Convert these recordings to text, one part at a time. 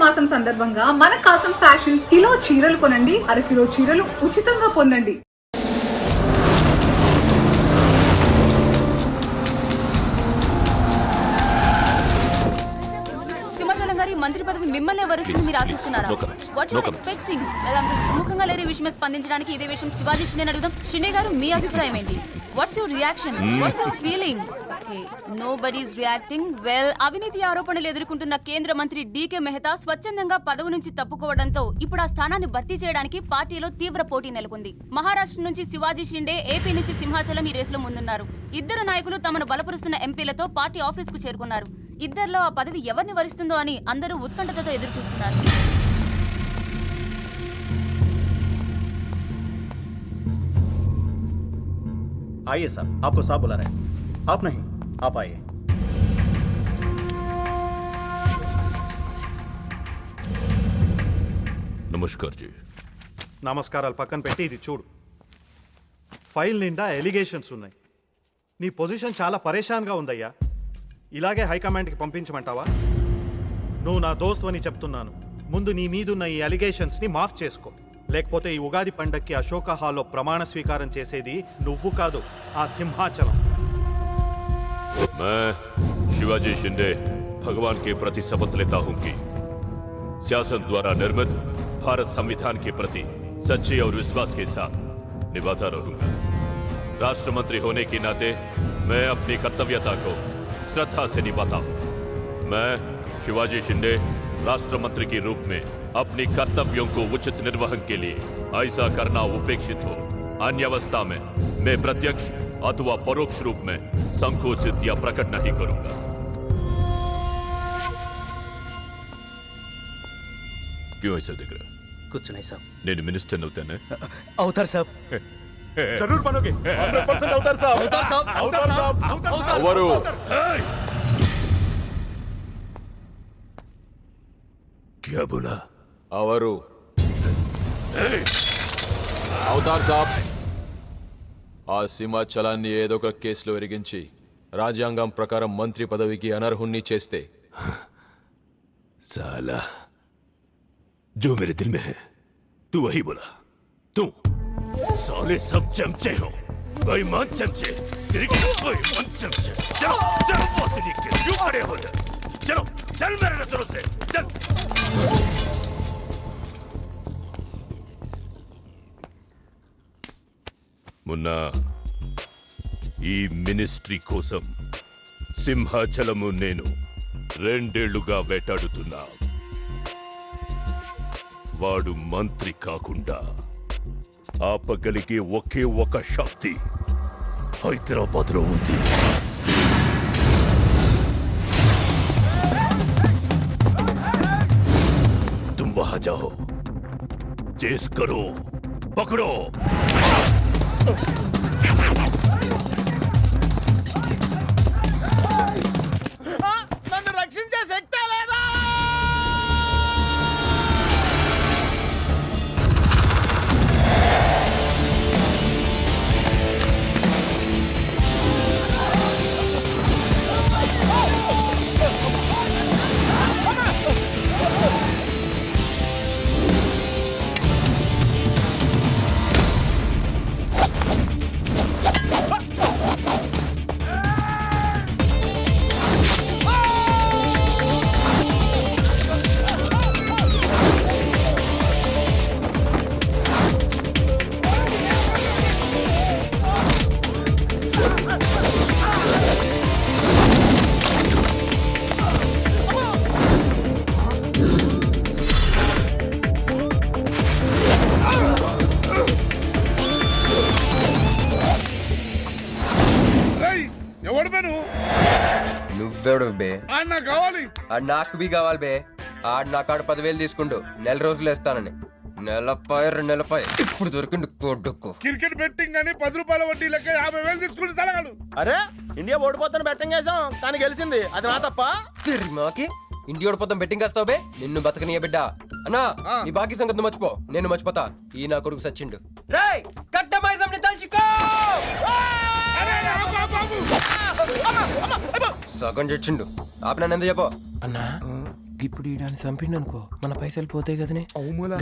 మాసం సందర్భంగా మన కాసం ఫ్యాషన్స్ కిలో చీరలు కొనండి, అరకిలో చీరలు ఉచితంగా పొందండి. మంత్రి పదవి మిమ్మల్ని వరుస్తుంది మీరు ఆశిస్తున్నారా? What you expecting? సుముఖంగా లేని విషయమే స్పందించడానికి ఇదే విషయం శివాజీ షిండే అడుగుదాం. షిండే గారు మీ అభిప్రాయం ఏంటి? What's your reaction? What's your feeling? Okay, nobody is reacting. Well, అవినీతి ఆరోపణలు ఎదుర్కొంటున్న కేంద్ర మంత్రి డీకే మెహతా స్వచ్ఛందంగా పదవి నుంచి తప్పుకోవడంతో ఇప్పుడు ఆ స్థానాన్ని భర్తీ చేయడానికి పార్టీలో తీవ్ర పోటీ నెలకొంది. మహారాష్ట్ర నుంచి శివాజీ షిండే, ఏపీ నుంచి సింహాచలం ఈ రేసులో ముందున్నారు. ఇద్దరు నాయకులు తమను బలపరుస్తున్న ఎంపీలతో పార్టీ ఆఫీస్ కు చేరుకున్నారు. ఇద్దరిలో ఆ పదవి ఎవరిని వరిస్తుందో అని అందరూ ఉత్కంఠతతో ఎదురు చూస్తున్నారు. आइए साहब, आपको साहब बुला रहे हैं. आप नहीं, आप आइए. నమస్కార్ జీ. నమస్కారాలు పక్కన పెట్టి ఇది చూడు. ఫైల్ నిండా ఎలిగేషన్స్ ఉన్నాయి. నీ పొజిషన్ చాలా పరేషాన్గా ఉందయ్యా. ఇలాగే హైకమాండ్కి పంపించమంటావా? నువ్వు నా దోస్తు అని చెప్తున్నాను. ముందు నీ మీదున్న ఈ అలిగేషన్స్ని మాఫ్ చేసుకో. లేకపోతే ఈ ఉగాది పండక్కి అశోక హాల్లో ప్రమాణ స్వీకారం చేసేది నువ్వు కాదు, ఆ సింహాచలం. मैं शिवाजी शिंदे भगवान के प्रति शपथ लेता हूं कि शासन द्वारा निर्मित भारत संविधान के प्रति सच्चे और विश्वास के साथ निभाता रहूंगा. राष्ट्र मंत्री होने के नाते मैं अपनी कर्तव्यता को श्रद्धा से निभाता हूं. मैं शिवाजी शिंदे राष्ट्र मंत्री के रूप में अपनी कर्तव्यों को उचित निर्वहन के लिए ऐसा करना उपेक्षित हो. अन्य अवस्था में मैं प्रत्यक्ष अथवा परोक्ष रूप में संकोचित या प्रकट नहीं करूंगा. क्यों ऐसा दिख रहा? कुछ नहीं साहब. నేను మినిస్టర్ అవుతానే? అవుతారు సాబ్. जरूर बनोगे. 100% అవుతారు సాబ్. అవుతారు సాబ్. ఎవరు? क्या बोला? అవరు అవతార్ సాబ్, ఆ సింహాచలాన్ని ఏదో ఒక కేసులో ఎరిగించి రాజ్యాంగం ప్రకారం మంత్రి పదవికి అనర్హుణ్ణి చేస్తే साला जो मेरे दिल में है तू वही बोला. तू साले सब चमचे हो, बेईमान चमचे, बेईमान चमचे. चलो चलो बॉस लिख के क्यों खड़े हो जाए? चलो चल मेरे नजरों से चल. मुन्ना, ఈ మినిస్ట్రీ కోసం సింహాచలము నేను 2 ఏళ్లుగా వేటాడుతున్నా. వాడు మంత్రి కాకుండా ఆపగలిగే ఒకే ఒక శక్తి హైదరాబాద్ లో ఉంది. तुम वहां जाओ, चेस करो, पकड़ो. నన్ను రక్షించే శక్తి లేదా? నువ్వెవడు బే? నాకు బి కావాలి బే. ఆడు నా కాడ 10,000 తీసుకుంటూ 4 రోజులు వేస్తానని. నెలపై 2 నెలపై ఇప్పుడు దొరికిండు కొడుకు. క్రికెట్ బెట్టింగ్ అని 10 రూపాయల వడ్డీ లెక్క 50,000 తీసుకుని సలగాడు. అరే, ఇండియా ఓడిపోతాను బెట్టింగ్ వేసాం, కానీ గెలిచింది. అది నా తప్ప? మాకి ఇంటి ఓడిపోతాం బెట్టింగ్ వేస్తావు బే? నిన్ను బతకనియ బిడ్డ. అన్నా, నీ బాకీ సంగతి మర్చిపో, నేను మర్చిపోతా. ఈ నా కొడుకు సచ్చిండు. రేయ్, కట్టమైజంని తలుచుకో. సగం చచ్చిండు. ఆపినా ఎందుకు చెప్పు అన్నా, ఇప్పుడు ఈడాన్ని చంపిండు అనుకో మన పైసలు పోతాయి కదనే.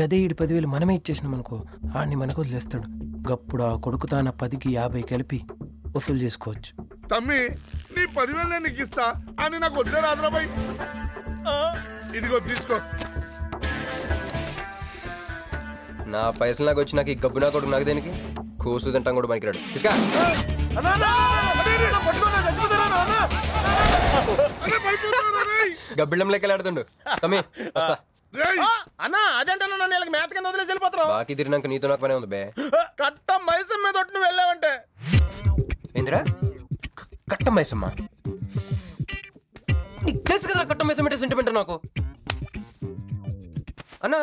గదే ఈడు 10,000 మనమే ఇచ్చేసినాం అనుకో ఆడిని మనకు వదిలేస్తాడు. గప్పుడు ఆ కొడుకు తాన 10కి 50 కలిపి వసూలు చేసుకోవచ్చు. తమ్మి నీ 10,000 నేను నీకు ఇస్తా అని నాకు వద్దే రాదురాబాయ్. ఇదిగో తీసుకో. నా పైసలు నాకు వచ్చి నాకు ఈ గబ్బు నా కొడుకు నాకు దేనికి కూసు తింటాం కూడా పనికిరాడు. తీసుకా గబ్బిళ్ళం లెక్క ఆడుతుండు. తమ్మి వస్తా. అన్నా అదేంటన్నా నన్ను వీళ్ళకి మేత కింద వదిలేసి వెళ్ళిపోతారు. బాకీ తిరిగినాక నీతో నాకు పనే ఉంది బే. కట్ట మైసం మీద ఒట్టు నువ్వు వెళ్ళావంటే. ఏందిరా కట్ట మైసమ్మా? నీకు తెలుసు కదా కట్ట మైసం అంటే సెంటిమెంట్ నాకు. అన్నా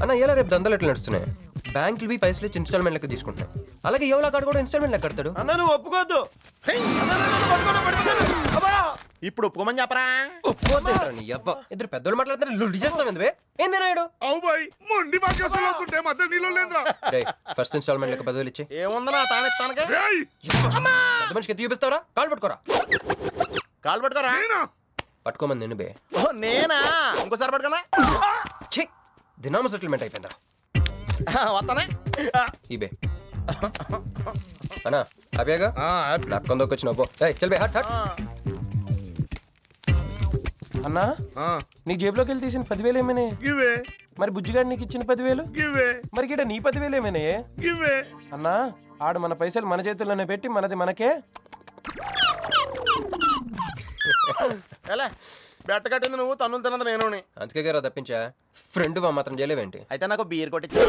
అన్న ఎలా రేపు దందలు ఎట్లా నడుస్తున్నాయి? బ్యాంకులు బి పైసలు ఇచ్చి ఇన్స్టాల్మెంట్ లెక్క తీసుకుంటున్నాయి. అలాగే ఎవలా కాడు కూడా ఇన్స్టాల్మెంట్ లెక్క కడతాడు. అన్న నువ్వు ఒప్పుకోవద్దు. ఇప్పుడు ఒప్పుకోమని చెప్పరా? నీ అబ్బా ఇద్దరు పెద్దోళ్ళు మాట్లాడుతున్నారు. లుడ్డి చేస్తాం ఎందువే? ఏంది నాయుడు? అవు బాయ్ మొండి బాకీ వసూలు అవుతుంటే మధ్య నీళ్ళు లేదురా. ఫస్ట్ ఇన్స్టాల్మెంట్ లెక్క 10,000 ఇచ్చి ఏముందన్నా తానెత్తానకే. పెద్ద మనిషికి ఎత్తి చూపిస్తావరా? కాళ్ళు పట్టుకోరా. కాలు పట్టుకోరా. పట్టుకోమంది నేను బే. ఓ నేనా? ఇంకోసారి పట్టుకున్నా. ఛీ దినామ సెటిల్మెంట్ అయిపోయిందా? వస్తానే ఈ బే అన్నా హ్యాపీగా నక్కందోకి వచ్చిన పో. చల్ బే హట్ హట్. అన్నా నీకు జేబులోకి వెళ్ళి తీసిన 10,000 ఏమైనా? గివే మరి బుజ్జిగాడు నీకు ఇచ్చిన 10,000? గివే మరి గిడ నీ 10,000 ఏమైనా? గివే అన్నా ఆడు మన పైసలు మన చేతుల్లోనే పెట్టి మనది మనకే. ఎలా బెట్ట కట్టింది నువ్వు, తన్నులు తిన్నది నేను. అందుకే గారు తప్పించా ఫ్రెండ్ మాత్రం చేయలేవేంటి? అయితే నాకు బీర్ కొట్టించా.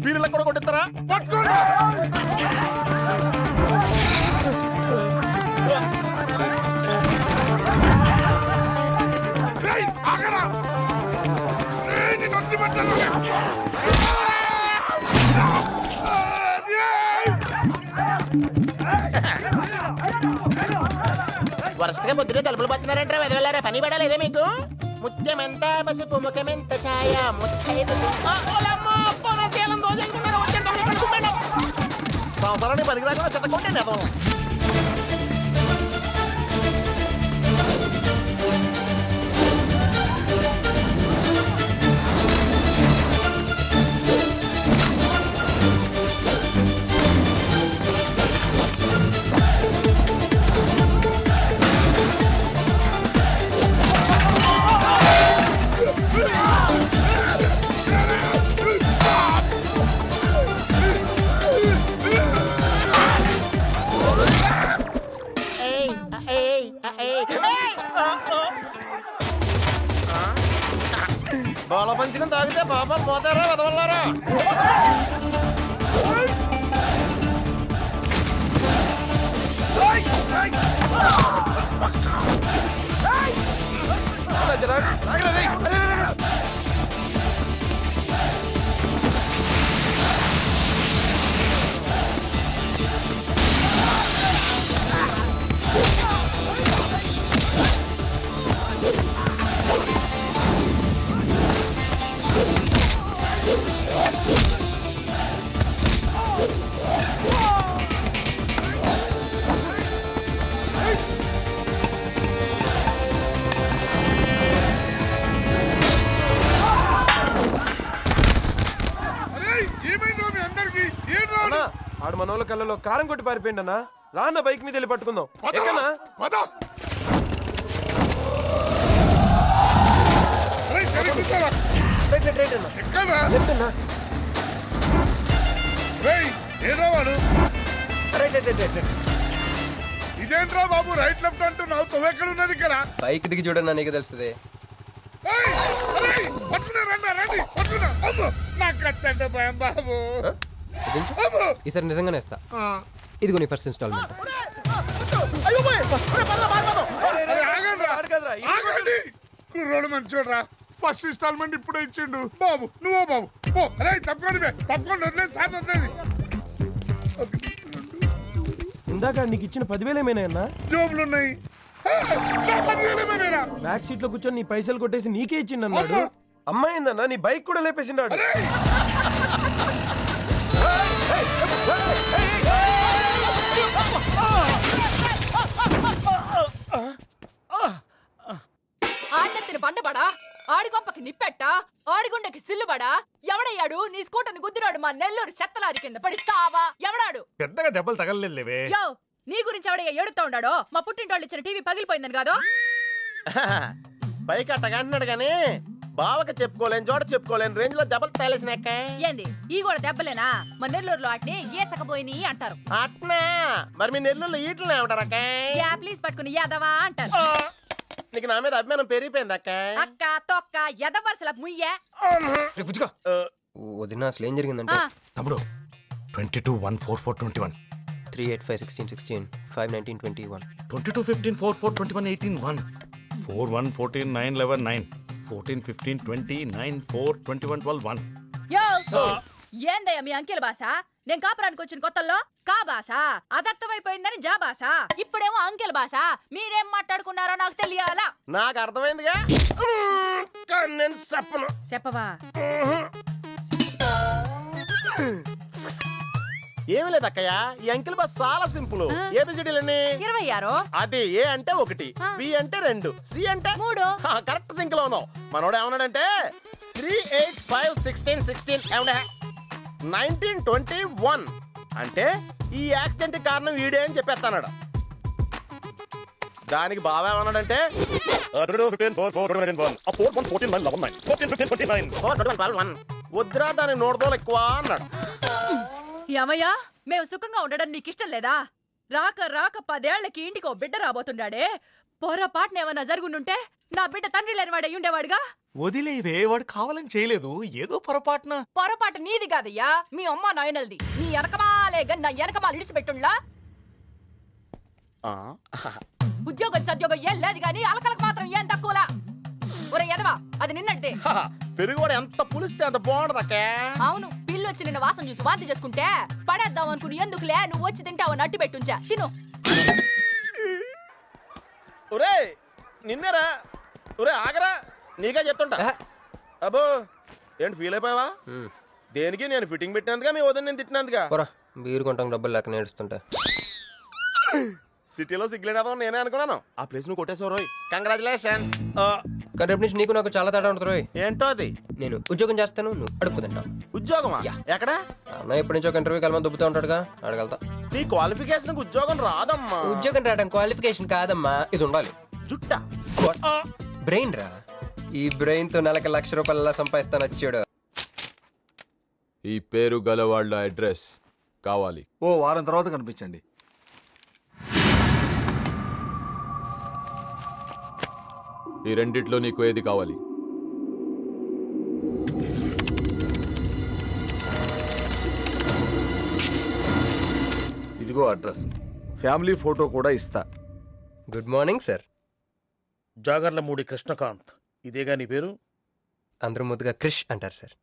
బీర్లకు కూడా కొట్టిస్తారా? ఆగరా నేను వచ్చి పట్టాను. వరుసగా పొద్దునే తలుపులు పడుతున్నారంటే వెదవెళ్ళారా? పని పడలేదే మీకు? ముత్యమెంత పసుపు ముఖమెంత ఛాయ సంవత్సరాన్ని పనికి రాకుండా చెత్తకొట్టండి అదో. బాల పంచుకుని తాగితే పాపాలు పోతారా వదవల్లారా? ఆడు మనోళ్ళ కళ్ళలో కారం కొట్టి పారిపోయింది అన్న. రాన్న బైక్ మీద వెళ్ళి పట్టుకుందాం. ఎక్కనా ఇదేంట్రా బాబు రైట్ లెఫ్ట్ అంటున్నావు? తొవ్వెక్కడ ఉన్నది ఇక్కడ? బైక్ దిగి చూడన్నా నీకు తెలుస్తుంది. బాబు ఈసారి నిజంగానే ఇస్తా. ఇదిగో నీ ఫస్ట్ ఇన్స్టాల్మెంట్. కుర్రోడు మంచోడ్రా. ఫస్ట్ ఇన్స్టాల్మెంట్ ఇప్పుడే ఇచ్చిండు. బాబు నువ్వు బాబు పో. అరే తప్పకుండా తప్పకుండా వదిలేదు సార్ వదిలేదు. ఇందాక నీకు ఇచ్చిన 10,000 ఏమైనా అన్నా? జోబులు ఉన్నాయి. బ్యాక్ సీట్ లో కూర్చొని నీ పైసలు కొట్టేసి నీకే ఇచ్చిండు అన్నాడు. అమ్మాయిందన్నా నీ బైక్ కూడా లేపేసిండాడు. నెత్తిన బండబడా, ఆడి కొంపకి నిప్పెట్ట, ఆడి గుండెకి సిల్లుబడా, ఎవడయ్యాడు నీ స్కూటర్ని గుద్దినాడు మా నెల్లూరు చెత్తలారి కింద పడి సావా? ఎవడాడు? పెద్దగా దెబ్బలు తగలలేవే. యో, నీ గురించి ఎవడయ్యా ఏడుతా ఉన్నాడో? మా పుట్టింటోళ్ళు ఇచ్చిన టీవీ పగిలిపోయిందని కాదు? పైకి అట్టగా అంటున్నాడు గానీ బావకి చెప్పుకోలేని చోట చెప్పుకోలేని రేంజ్ లో దెబ్బలు తేలేసినాక. ఏంది ఈ కూడా దెబ్బలేనా? మా నెల్లూరులో ఆటిని గీసకపోయిని అంటారు. అట్నా? మరి మీ నెల్లూరులో ఈటలు ఏమంటారక్క? ప్లీజ్ పట్టుకుని యాదవా అంటారు. నీకు నా మీద అభిమానం పెరిగిపోయింది అక్క. అక్క తొక్క ఎదవరసల ముయ్యే. వదిన అసలు ఏం జరిగిందంటే తమ్ముడు 22-1-4-4-21 385-16-16 5-19-21 22-15-4-4-21-18-1 4-1-14-9-11-9 14-15-20-9-4-21-12-1. యో, ఏందయ్యా మీ అంకెల భాష? నేను కాపురానికి వచ్చిన కొత్తల్లో కా భాష అదర్థమైపోయిందని జా భాష, ఇప్పుడేమో అంకెల భాష. మీరేం మాట్లాడుకున్నారో నాకు తెలియాలా? నాకు అర్థమైందిగా, నేను చెప్పను. చెప్పవా? ఏమి లేదు అక్కయ్య, ఈ అంకిల్ బస్ చాలా సింపుల్. ఏబిసిడీలన్నీ 26. అది ఏ అంటే 1, బి అంటే 2, సి అంటే 3. కరెక్ట్ సింక్ లో ఉన్నావు. మనోడు ఏమన్నాడంటే 3-8-5-16-16 19-21 అంటే ఈ యాక్సిడెంట్ కారణం వీడే అని చెప్పేస్తాడు. దానికి బావ ఏమన్నాడంటే వద్దురా దాని నోడదోలు ఎక్కువ అన్నాడు. ఏమయ్యా, మేము సుఖంగా ఉండడం నీకు ఇష్టం లేదా? రాక రాక 10 ఏళ్లకి ఇంటికో బిడ్డ రాబోతుండాడే. పొరపాటున ఏమన్నా జరుగుండుంటే నా బిడ్డ తండ్రి లేనివాడు అయ్యుండేవాడుగా. వదిలేవే, వాడు కావాలని చేయలేదు, ఏదో పొరపాటున. పొరపాటు నీది కాదయ్యా, మీ అమ్మ నాయనల్ది. నీ వెనకమాలే నా వెనకమాల ఇడిచిపెట్టుండ్లా. ఉద్యోగం సద్యోగం ఏం లేదు గాని అలకలకు మాత్రం ఏం తక్కువలా. ఒరే ఎదవా, అది నిన్నంటే. పెరుగువాడు ఎంత పులిస్తే అంత బాగుండదక్కే. అవును, పిల్లు వచ్చి నిన్న వాసన చూసి వాంతి చేసుకుంటే పడేద్దాం అనుకుని ఎందుకులే నువ్వు వచ్చి తింటావని అట్టి పెట్టుంచా. తిను. ఒరే నిన్నేరా, ఒరే ఆగరా, నీకే చెప్తుంటా. అబ్బో ఏంటి ఫీల్ అయిపోయావా? దేనికి? నేను ఫిట్టింగ్ పెట్టినందుగా, మీ వదిన నేను తిట్టినందుగా. బీరు కొంటాం డబ్బులు లేక నేడుస్తుంటా. సిటీలో సిగ్గులేట్ అవ్వడం నేనే అనుకున్నాను. ఆ ప్లేస్ నువ్వు కొట్టేసావు రోయ్, కంగ్రాచులేషన్స్. కానీ రేపు నుంచి నీకు నాకు చాలా తేడా ఉంటుంది రోయ్. ఏంటో అది? నేను ఉద్యోగం చేస్తాను, నువ్వు అడుక్కు తింటావు. ఉద్యోగమా? ఎక్కడ? అన్న ఎప్పటి నుంచో ఒక ఇంటర్వ్యూకి వెళ్ళమని దుబ్బుతూ ఉంటాడుగా, అడగలుగుతా. నీ క్వాలిఫికేషన్ ఉద్యోగం రాదమ్మా. ఉద్యోగం రావడం క్వాలిఫికేషన్ కాదమ్మా, ఇది ఉండాలి. జుట్ట బ్రెయిన్ రా. ఈ బ్రెయిన్ తో నెలకి ₹1,00,000 సంపాదిస్తాను వచ్చాడు. ఈ పేరు గల వాళ్ళ అడ్రస్ కావాలి. ఓ వారం తర్వాత కనిపించండి. ఈ రెండిట్లో నీకు ఏది కావాలి? ఇదిగో అడ్రస్, ఫ్యామిలీ ఫోటో కూడా ఇస్తా. Good morning sir. Jagarlamudi Krishnakanth, ఇదేగా నీ పేరు? అందరూ ముద్దుగా క్రిష్ అంటారు సార్.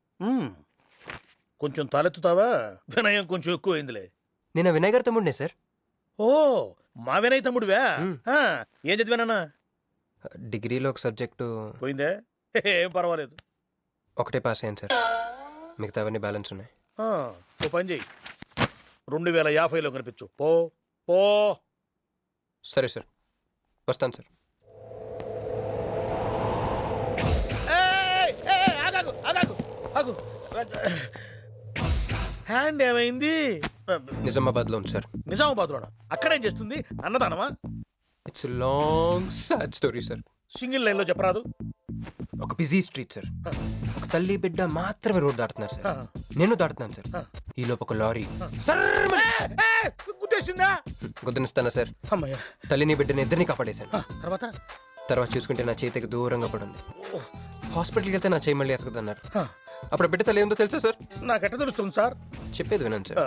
కొంచెం తలెత్తుతావా? వినయం కొంచెం ఎక్కువైందిలే. నేను వినయ్ గారి తమ్ముడినే సార్. ఓ, మా వినయ్ తమ్ముడివా? ఏం చదివానన్నా? డిగ్రీలో ఒక సబ్జెక్టు పోయిందే, ఏం పర్వాలేదు. ఒకటే పాస్ అయ్యాను సార్, మిగతావన్నీ బ్యాలెన్స్ ఉన్నాయి. ఓ పని చెయ్యి, 2050లో కనిపించు. పో పో. సరే సార్, వస్తాను సార్. హ్యాండ్ ఏమైంది? నిజామాబాద్ లో ఉంది సార్. నిజామాబాద్ లోనా? అక్కడేం చేస్తుంది? అన్నదానమా? It's long sad story sir. Single line లో చెప్పరాదు. ఒక బిజీ స్ట్రీట్ సార్, ఒక తల్లి బిడ్డ మాత్రమే రోడ్ దాటుతున్నారు సార్. నేను దాటుతున్నాను సార్. ఈ లోపు ఒక లారీ గుద్దేసిందా? గుద్దనిస్తానా సార్? తల్లిని బిడ్డని ఇద్దరిని కాపాడేశాను. తర్వాత చూసుకుంటే నా చేతికి దూరంగా పడుంది. హాస్పిటల్కి వెళ్తే నా చేయి మళ్ళీ ఎతకదన్నారు. అప్పుడు బిడ్డ తల్లి ఏందో తెలుసా సార్? నాకెట్ట తెలుస్తుంది సార్? చెప్పేది వినండి సార్.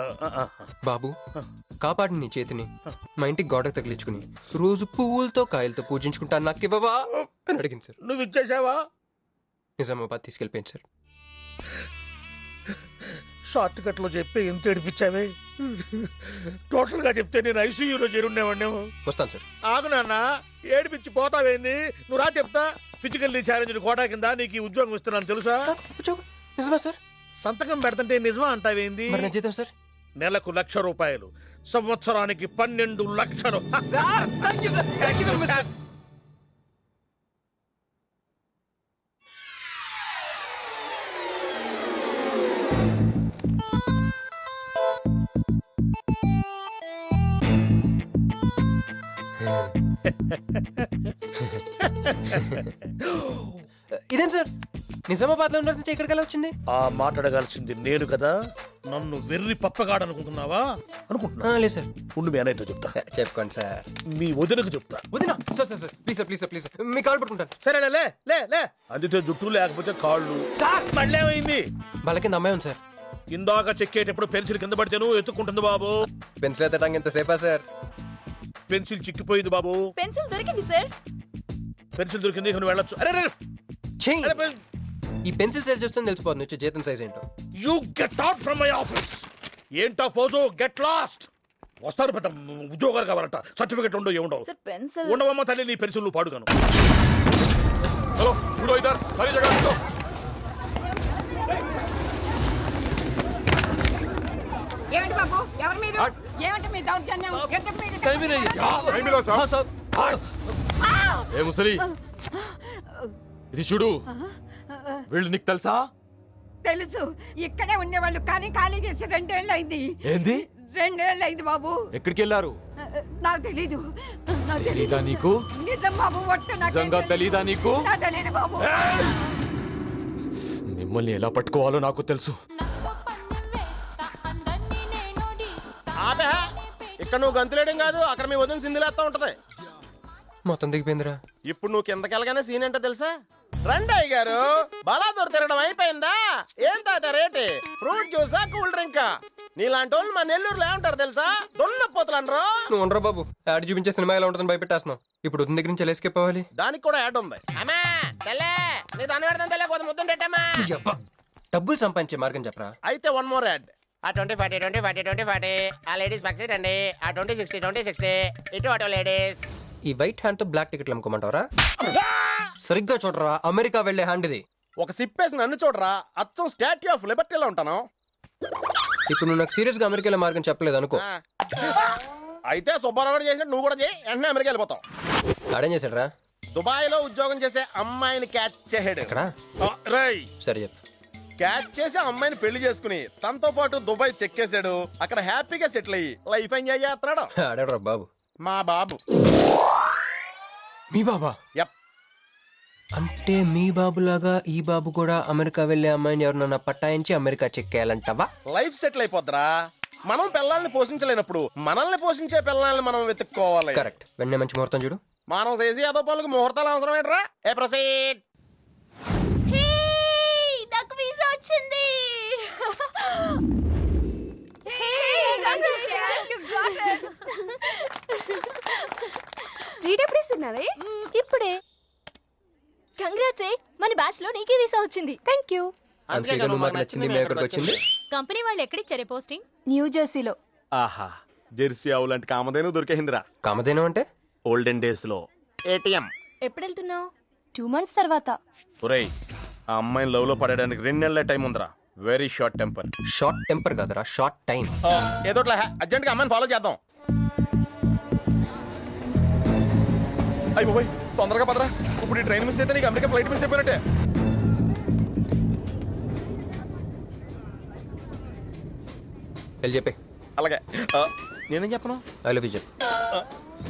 బాబు, కాపాడి నీ చేతిని మా ఇంటికి గోడకు తగిలించుకుని రోజు పువ్వులతో కాయలతో పూజించుకుంటాను, నాకు ఇవ్వవా అని అడిగింది సార్. నువ్వు ఇచ్చేసావా? నిజామాబాద్ తీసుకెళ్ళిపోయింది సార్. షార్ట్ కట్ లో చెప్పి ఎంత ఏడిపించావే. టోటల్ గా చెప్తే నేను ఐసీయూలో చేరుండేవాడినేమో. వస్తాను సార్. ఆగు నాన్న, ఏడిపించి పోతావేంది? నువ్వు రా చెప్తా. ఫిజికల్లీ ఛాలెంజ్ కోటా కింద నీకు ఈ ఉద్యోగం ఇస్తున్నాను తెలుసా? నిజమా సార్? సంతకం పెడతంటే నిజమా అంటావేంది? జీతం సార్ నెలకు ₹1,00,000, సంవత్సరానికి 12 లక్షలు. ఇదేం సార్ నిజామాబాద్ లో ఉండాల్సి ఇక్కడికి ఎలా వచ్చింది? ఆ మాట్లాడగాల్సింది నేను కదా, నన్ను వెర్రి పప్పగాడనుకుంటున్నావా? అనుకుంటున్నా. లేదు సార్. ఉండు మీ అన్నయ్యతో చెప్తా. చెప్పుకోండి సార్. మీ వదినకు చెప్తా. వదినా sir sir sir please sir please sir please me call పట్టుకుంటాను. సరే లే లే లే. అందితే జుట్టు లేకపోతే కాళ్ళు. సార్ మళ్ళీ ఏమైంది? వాళ్ళ కింద అమ్మాయి ఉంది సార్. ఇందాక చెక్కేటప్పుడు పెన్సిల్ కింద పడితేను ఎత్తుకుంటుంది బాబు. పెన్సిల్ ఎత్తడానికి ఎంతసేపా సార్? పెన్సిల్ చిక్కిపోయింది బాబు. పెన్సిల్ దొరికింది సార్. పెన్సిల్ దొరికింది, నువ్వు వెళ్ళొచ్చు. అరే రే చెయ్యి. ఈ పెన్సిల్ సైజ్ చూస్తే తెలిసిపోతుంది వచ్చే జీతం సైజ్ ఏంటో. You get out from my office. ఏంటా ఫోజో, గెట్ లాస్ట్. వస్తారు పెద్ద ఉద్యోగాలు కావాలంట, సర్టిఫికెట్ ఉండవు ఏముండవు. సార్ పెన్సిల్ ఉండవమ్మ తల్లి, నీ పెన్సిల్ నువ్వు పాడుగాను. హలో ఇప్పుడు ఇద్దరు ఖాళీ జగ ఏమిటి బాబు, ఎవరు మీరు? ఏమిటి మీ దౌర్జన్యం? ఏ ముసలి ఇది చూడు, వీళ్ళు నీకు తెలుసా? తెలుసు, ఇక్కడే ఉండేవాళ్ళు కానీ ఖాళీ చేసి 2 ఏళ్ళు అయింది. ఏంది? 2 ఏళ్ళు అయింది బాబు. ఎక్కడికి వెళ్ళారు? నాకు తెలీదు. తెలీదా నీకు? నిజం బాబు, ఒట్టు నిజంగా తెలీదా నీకు? తెలీదు బాబు. మిమ్మల్ని ఎలా పట్టుకోవాలో నాకు తెలుసు. ఆపే, ఇక్కడ నువ్వు గంతులేయడం కాదు, అక్కడ మీ వదిన సింధులేస్తా ఉంటది. మొత్తం దిగిపోయిందిరా. ఇప్పుడు నువ్వు కిందకెళ్ళగానే సీన్ ఏంటో తెలుసా? రండయ్య గారు, బలాదూర్ తిరగడం అయిపోయిందా? ఏం తాత రేటు? ఫ్రూట్ జ్యూసా, కూల్ డ్రింకా? నీలాంటి వాళ్ళు మా నెల్లూరులో ఏమంటారు తెలుసా? దొన్నపోతులంటారు. నువ్వు ఉండరా బాబు, యాడ్ చూపించే సినిమా ఎలా ఉంటుందని భయపెట్టేస్తున్నావు. ఇప్పుడు వదిన దగ్గర నుంచి ఎలా ఎస్కేప్ అవ్వాలి? దానికి కూడా యాడ్ ఉంది. అమ్మా తెల్లే, నీ దాన్ని పెడతాను తెల్లే, కొంత ముద్దు పెట్టమ్మా. డబ్బులు సంపాదించే మార్గం చెప్పరా. అయితే 1 more యాడ్. ఆ 20-40 20-40 20-40, ఆ లేడీస్ పక్షి రండి. ఆ 20-60 20-60, ఇటు అటు లేడీస్. ఈ వైట్ హ్యాండ్ తో బ్లాక్ టికెట్లు అమ్ముకోమంటావరా? సరిగ్గా చూడరా, అమెరికా వెళ్లే హ్యాండ్ ఇది. ఒక సిప్పేసి నన్ను చూడరా, అచ్చం స్టాట్యూ ఆఫ్ లిబర్టీలో ఉంటాను. ఇప్పుడు నువ్వు నాకు సీరియస్ గా అమెరికా మార్గం చెప్పలేదు అనుకో. అయితే సుబ్బారావు చేసినట్టు నువ్వు కూడా చేయి, వెంటనే అమెరికా వెళ్ళిపోతావు. ఆడేం చేశాడు రా? దుబాయ్ లో ఉద్యోగం చేసే అమ్మాయిని క్యాచ్ చేసాడు. ఇక్కడ రై సరే చెప్పు. క్యాచ్ చేసి అమ్మాయిని పెళ్లి చేసుకుని తనతో పాటు దుబాయ్ చెక్కేశాడు. అక్కడ హ్యాపీగా సెటిల్ అయ్యి లైఫ్ ఎంజాయ్ చేస్తున్నాడు. ఆడాడు బాబు. మా బాబు. మీ బాబా? యప్. అంటే మీ బాబులాగా ఈ బాబు కూడా అమెరికా వెళ్లే అమ్మాయిని ఎవరినన్నా పట్టాయించి అమెరికా చెక్కేయాలంటావా? లైఫ్ సెటిల్ అయిపోద్దిరా. మనం పిల్లల్ని పోషించలేనప్పుడు మనల్ని పోషించే పిల్లల్ని మనం వెతుక్కోవాలి. కరెక్ట్. వెంటనే మంచి ముహూర్తం చూడు. మనం చేసి అదో పనులకు ముహూర్తాలు అవసరం ఏంట్రా? ఏ ప్రొసీడ్. నాకు వీసా వచ్చింది. ఎప్పుడు ఇస్తున్నావే? ఇప్పుడే. కంగ్రాట్స్, మన బ్యాచ్ లో నీకే వీసా వచ్చింది. Thank you. కంపెనీ వాళ్ళు ఎక్కడిచ్చారే పోస్టింగ్? న్యూ జెర్సీలో. ఆహా, జెర్సీ ఆవు లాంటి కామధేను దొరికేసిందిరా. కామధేను అంటే? ఓల్డెన్ డేస్ లో ఏటీఎం. ఎప్పుడు వెళ్తున్నావు? 2 months తర్వాత. ఒరేయ్, ఆ అమ్మాయిని లవ్ లో పడడానికి 2 నెలల టైం ఉందిరా. Very short temper. Short temper కాదురా, షార్ట్ టైం. ఏదో అర్జెంట్ గా అమ్మాయిని ఫాలో చేద్దాం. అయ్యి పోయి తొందరగా పదరా. ఇప్పుడు ఈ ట్రైన్ మిస్ అయితే నీకు అమెరికా ఫ్లైట్ మిస్ అయిపోయినట్టే. వెళ్ళి చెప్పే. అలాగే. నేనేం చెప్పను? ఐ లవ్ యూ చెప్పు.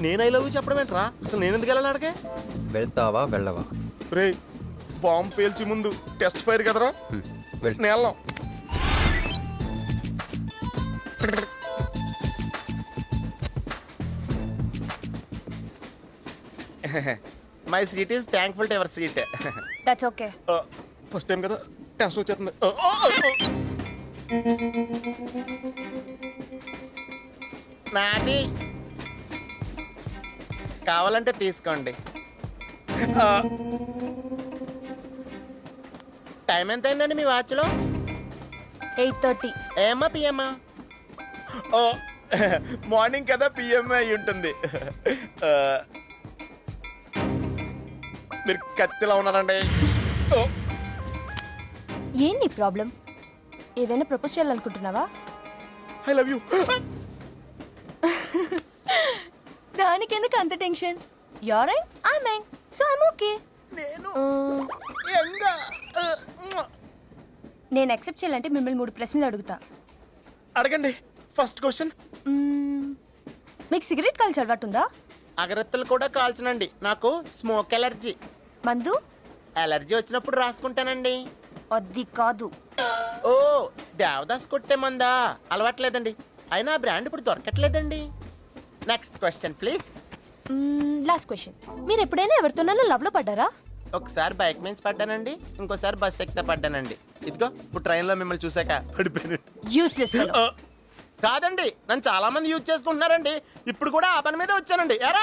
నేను ఐ లవ్ యూ చెప్పడం ఏంట్రా? అసలు నేను ఎందుకు వెళ్ళాలి అడిగే? వెళ్తావా వెళ్ళవా? రే, బాంబు పేల్చి ముందు టెస్ట్ ఫైర్ కదరా. నేను వెళ్ళాం. My seat is thankful to ever seat. That's okay. First time కదా, టెన్షన్ వచ్చేస్తుంది. నాది కావాలంటే తీసుకోండి. టైం ఎంత అయిందండి మీ వాచ్లో? 8:30. ఏమ్మా పిఎమ్మా? ఓ, మార్నింగ్ కదా, పిఎం అయి ఉంటుంది. మీరు కత్తిలా ఉన్నారండి. ఏంటి ప్రాబ్లం? ఏదైనా ప్రపోజ్ చేయాలనుకుంటున్నావా? I love you. దానికి ఎందుకు అంత tension? You're young, I young, so I'm okay. నేను యాక్సెప్ట్ చేయాలంటే మిమ్మల్ని 3 ప్రశ్నలు అడుగుతా. అడగండి. First question. మీకు సిగరెట్ కాల్చి అలవాటు ఉందా? అగరత్తులు కూడా కాల్చనండి, నాకు స్మోక్ ఎలర్జీ. మందు ఎలర్జీ వచ్చినప్పుడు రాసుకుంటానండి. అది కాదు. ఓ దేవదాస్ కొట్టే మందా, అలవాట్లేదండి. అయినా బ్రాండ్ ఇప్పుడు దొరకట్లేదండి. Next question please. Last question. మీరు ఎప్పుడైనా ఎవరితోనైనా లవ్ లో పడ్డారా? ఒకసారి బైక్ మీద పడ్డానండి, ఇంకోసారి బస్ ఎక్కితే పడ్డానండి. ఇదిగో ఇప్పుడు ట్రైన్ లో మిమ్మల్ని చూసాక పడిపోయాను. యూస్లెస్ కాదండి, నన్ను చాలా మంది యూజ్ చేసుకుంటున్నారండి. ఇప్పుడు కూడా ఆ పని మీద వచ్చానండి. ఎరా